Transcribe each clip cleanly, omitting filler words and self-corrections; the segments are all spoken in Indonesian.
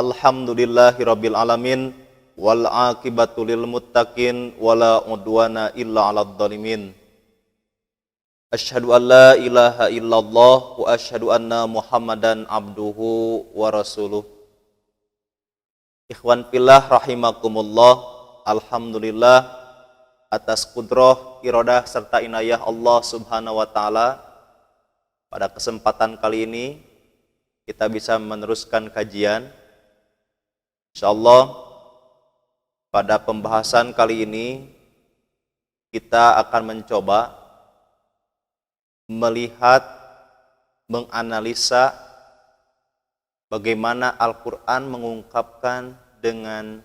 Alhamdulillahirabbil alamin wal aqibatu lil muttaqin wala udwana illa 'alal zalimin. Asyhadu an la ilaha illallah wa asyhadu anna Muhammadan abduhu wa rasuluh. Ikhwan fillah rahimakumullah, alhamdulillah atas kudrah, iradah serta inayah Allah Subhanahu wa taala, pada kesempatan kali ini kita bisa meneruskan kajian. Insyaallah pada pembahasan kali ini kita akan mencoba melihat, menganalisa bagaimana Al-Quran mengungkapkan dengan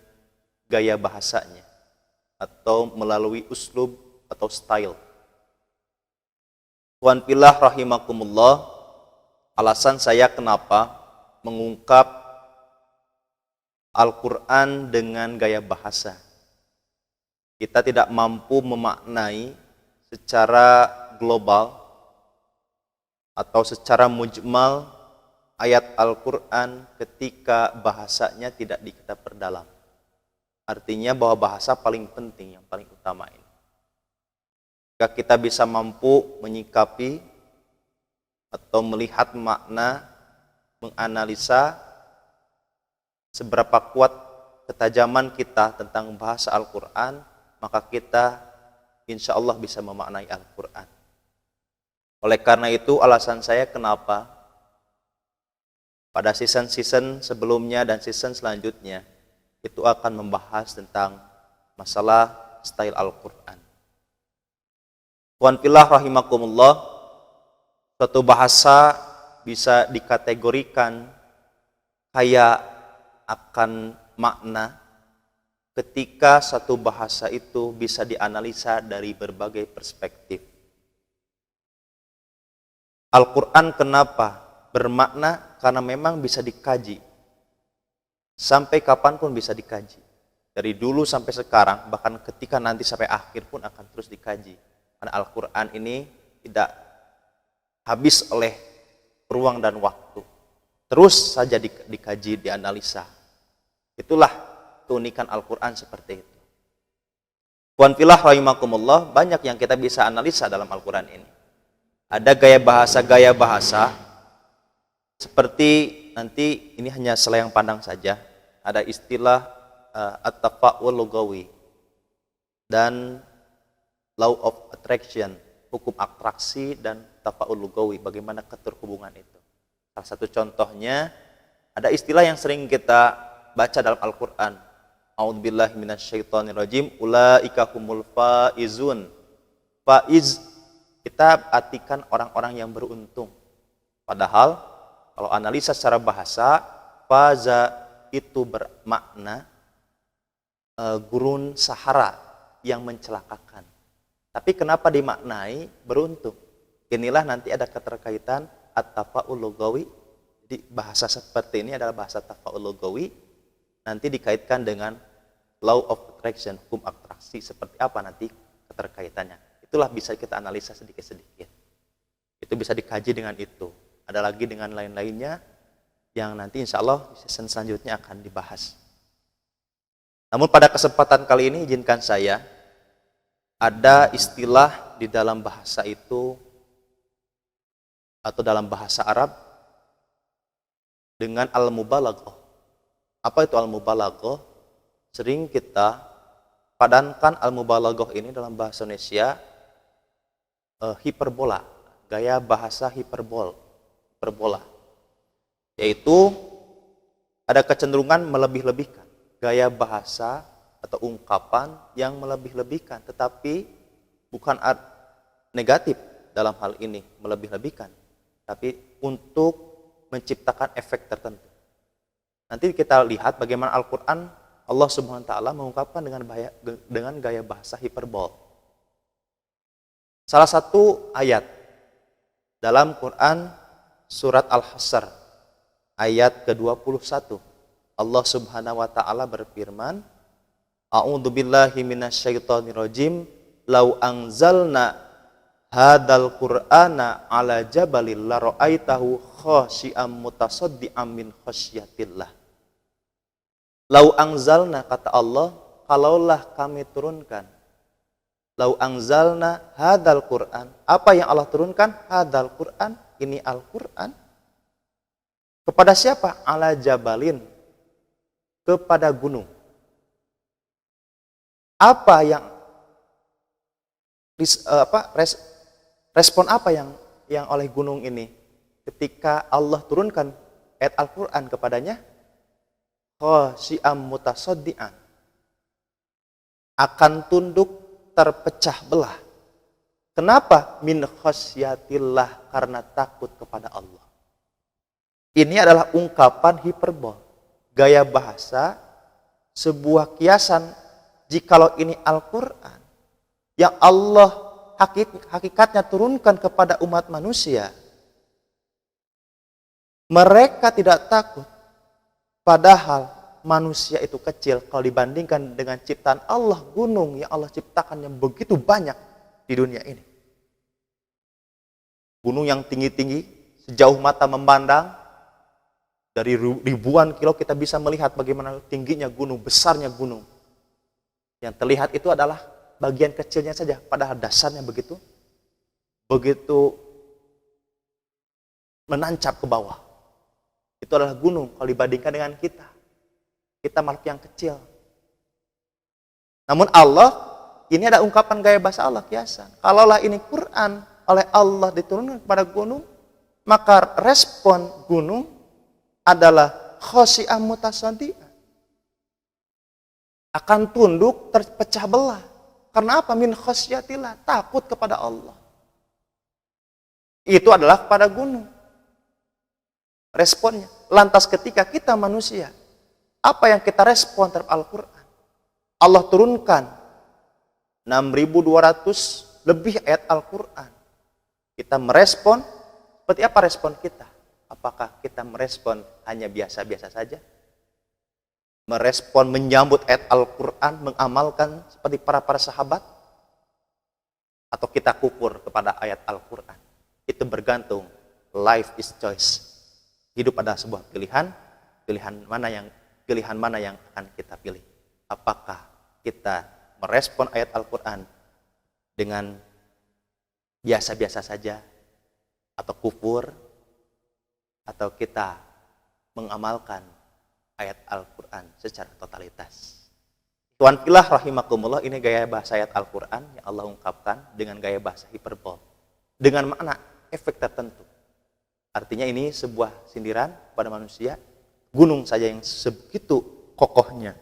gaya bahasanya atau melalui uslub atau style. Tuhan pillah rahimakumullah, alasan saya kenapa mengungkap Al-Quran dengan gaya bahasa. Kita tidak mampu memaknai secara global atau secara mujmal ayat Al-Quran ketika bahasanya tidak kita perdalam. Artinya bahwa bahasa paling penting, yang paling utama ini. Jika kita bisa mampu menyikapi atau melihat makna, menganalisa seberapa kuat ketajaman kita tentang bahasa Al-Quran, maka kita insya Allah bisa memaknai Al-Quran. Oleh karena itu alasan saya kenapa pada season-season sebelumnya dan season selanjutnya itu akan membahas tentang masalah style Al-Quran. Tuhan fillah rahimakumullah, suatu bahasa bisa dikategorikan kaya akan makna ketika satu bahasa itu bisa dianalisa dari berbagai perspektif. Al-Quran kenapa bermakna? Karena memang bisa dikaji. Sampai kapanpun bisa dikaji. Dari dulu sampai sekarang, bahkan ketika nanti sampai akhir pun akan terus dikaji. Karena Al-Quran ini tidak habis oleh ruang dan waktu. Terus saja dikaji, dianalisa. Itulah keunikan Al-Quran seperti itu. Tuhan fillah rahimakumullah, banyak yang kita bisa analisa dalam Al-Quran ini. Ada gaya bahasa seperti nanti ini hanya selayang pandang saja. Ada istilah at-tafa'ul lugawi dan law of attraction, hukum atraksi dan tafa'ul lugawi, bagaimana keterhubungan itu. Salah satu contohnya ada istilah yang sering kita baca dalam Al-Quran. A'udzubillahi minasyaitonirrajim. Ulaika humul faizun. Faiz kita artikan orang-orang yang beruntung. Padahal kalau analisa secara bahasa, faza itu bermakna gurun sahara yang mencelakakan. Tapi kenapa dimaknai beruntung? Inilah nanti ada keterkaitan at-tafa'ul lugawi. Jadi bahasa seperti ini adalah bahasa tafa'ul lugawi. Nanti dikaitkan dengan law of attraction, hukum atraksi, seperti apa nanti keterkaitannya. Itulah bisa kita analisa sedikit-sedikit. Itu bisa dikaji dengan itu. Ada lagi dengan lain-lainnya yang nanti insya Allah di season selanjutnya akan dibahas. Namun pada kesempatan kali ini izinkan saya, ada istilah di dalam bahasa itu atau dalam bahasa Arab dengan al-mubalaghah. Apa itu al-mubalaghah? Sering kita padankan al-mubalaghah ini dalam bahasa Indonesia hiperbola, gaya bahasa hiperbola. Yaitu ada kecenderungan melebih-lebihkan, gaya bahasa atau ungkapan yang melebih-lebihkan, tetapi bukan negatif dalam hal ini melebih-lebihkan, tapi untuk menciptakan efek tertentu. Nanti kita lihat bagaimana Al-Quran Allah Subhanahu wa taala mengungkapkan dengan gaya bahasa hiperbol. Salah satu ayat dalam Quran surat Al-Hasr ayat ke-21, Allah Subhanahu wa taala berfirman, A'udzubillahi minasyaitonirrajim, lau anzalna hadal Qur'ana ala jabalil la ra'aitahu khashi'am mutasaddi'am min khasyatillah. Lau angzalna, kata Allah, kalaulah kami turunkan. Lau angzalna hadal Quran. Apa yang Allah turunkan? Hadal Quran. Ini Al-Quran. Kepada siapa? Ala jabalin. Kepada gunung. Apa yang respon apa yang oleh gunung ini ketika Allah turunkan ayat Al-Quran kepadanya? Khasyi'am mutasaddian, akan tunduk terpecah belah. Kenapa? Min khasyatillah, karena takut kepada Allah. Ini adalah ungkapan hiperbol, gaya bahasa, sebuah kiasan. Jikalau ini Al-Quran yang Allah hakikatnya turunkan kepada umat manusia, mereka tidak takut. Padahal manusia itu kecil kalau dibandingkan dengan ciptaan Allah, gunung yang Allah ciptakan yang begitu banyak di dunia ini. Gunung yang tinggi-tinggi, sejauh mata memandang, dari ribuan kilo kita bisa melihat bagaimana tingginya gunung, besarnya gunung. Yang terlihat itu adalah bagian kecilnya saja, padahal dasarnya begitu menancap ke bawah. Itu adalah gunung kalau dibandingkan dengan kita. Kita makhluk yang kecil. Namun Allah, ini ada ungkapan gaya bahasa Allah kiasan. Kalaulah ini Quran oleh Allah diturunkan kepada gunung, maka respon gunung adalah khasyi'am mutasaddian, akan tunduk terpecah belah. Karena apa? Min khasyatillah, takut kepada Allah. Itu adalah kepada gunung responnya. Lantas ketika kita manusia, apa yang kita respon terhadap Al-Quran? Allah turunkan 6.200 lebih ayat Al-Quran. Kita merespon, seperti apa respon kita? Apakah kita merespon hanya biasa-biasa saja? Merespon, menyambut ayat Al-Quran, mengamalkan seperti para sahabat? Atau kita kufur kepada ayat Al-Quran? Itu bergantung. Life is choice. Hidup adalah sebuah pilihan. Pilihan mana yang akan kita pilih? Apakah kita merespon ayat Al-Quran dengan biasa-biasa saja? Atau kufur? Atau kita mengamalkan ayat Al-Quran secara totalitas? Tuhan pilah rahimakumullah, ini gaya bahasa ayat Al-Quran yang Allah ungkapkan dengan gaya bahasa hiperbol, dengan makna efek tertentu. Artinya ini sebuah sindiran pada manusia. Gunung saja yang sebegitu kokohnya,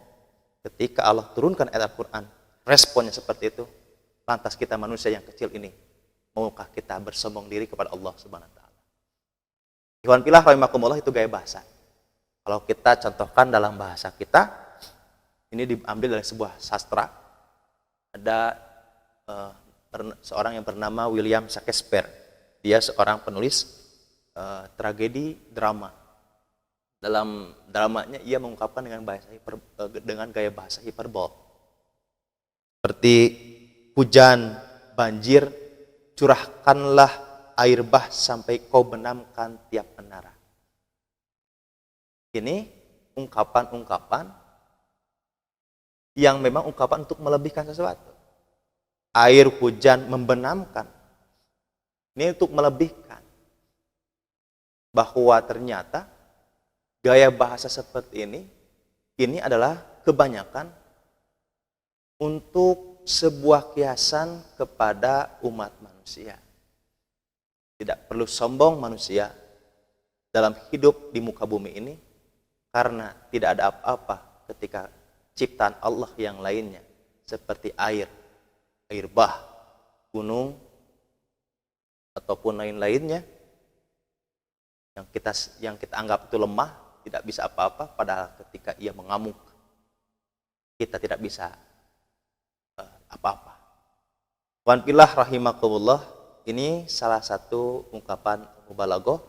ketika Allah turunkan ayat Al-Quran, responnya seperti itu. Lantas kita manusia yang kecil ini, maukah kita bersombong diri kepada Allah Subhanahu wa Ta'ala? Tuhan pilah rahimakumullah, itu gaya bahasa. Kalau kita contohkan dalam bahasa kita, ini diambil dari sebuah sastra. Ada seorang yang bernama William Shakespeare. Dia seorang penulis tragedi drama. Dalam dramanya ia mengungkapkan dengan gaya bahasa hiperbol. Seperti hujan, banjir, curahkanlah air bah sampai kau benamkan tiap menara. Ini ungkapan-ungkapan yang memang ungkapan untuk melebihkan sesuatu. Air hujan membenamkan. Ini untuk melebihkan. Bahwa ternyata gaya bahasa seperti ini adalah kebanyakan untuk sebuah kiasan kepada umat manusia. Tidak perlu sombong manusia dalam hidup di muka bumi ini, karena tidak ada apa-apa ketika ciptaan Allah yang lainnya, seperti air bah, gunung, ataupun lain-lainnya, yang kita anggap itu lemah, tidak bisa apa-apa, padahal ketika ia mengamuk, kita tidak bisa apa-apa. Wan pilah rahimakumullah, ini salah satu ungkapan mubalaghah,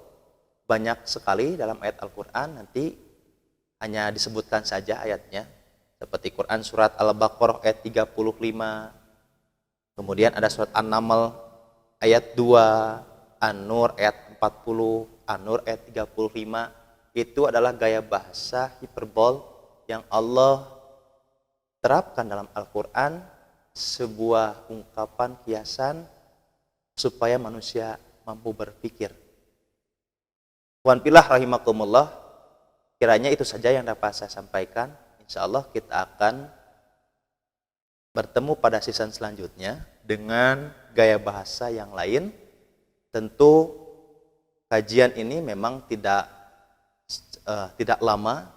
banyak sekali dalam ayat Al-Quran, nanti hanya disebutkan saja ayatnya, seperti Quran surat Al-Baqarah ayat 35, kemudian ada surat An-Naml ayat 2, An-Nur ayat 40, An-Nur ayat 35. Itu adalah gaya bahasa hiperbol yang Allah terapkan dalam Al-Quran, sebuah ungkapan kiasan supaya manusia mampu berpikir. Wan pilah rahimakumullah, kiranya itu saja yang dapat saya sampaikan. Insya Allah kita akan bertemu pada season selanjutnya dengan gaya bahasa yang lain. Tentu kajian ini memang tidak lama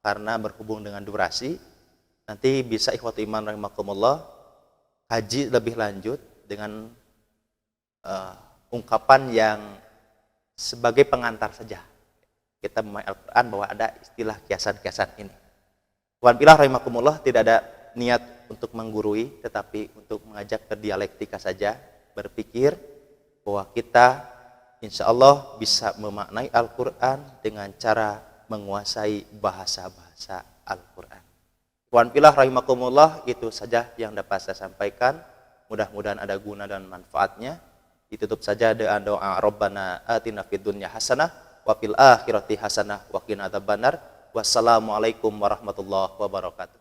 karena berhubung dengan durasi. Nanti bisa ikhwati iman rahimakumullah kaji lebih lanjut dengan ungkapan yang sebagai pengantar saja. Kita memahami Al-Quran bahwa ada istilah kiasan-kiasan ini. Wan bilah rahimakumullah, tidak ada niat untuk menggurui, tetapi untuk mengajak ke dialektika saja, berpikir bahwa kita insya Allah bisa memaknai Al-Quran dengan cara menguasai bahasa-bahasa Al-Quran. Wan bilah rahimakumullah, itu saja yang dapat saya sampaikan. Mudah-mudahan ada guna dan manfaatnya. Ditutup saja dengan doa Rabbana atina fid dunya hasanah wa fil akhirati hasanah wa qina adzabannar. Wassalamualaikum warahmatullahi wabarakatuh.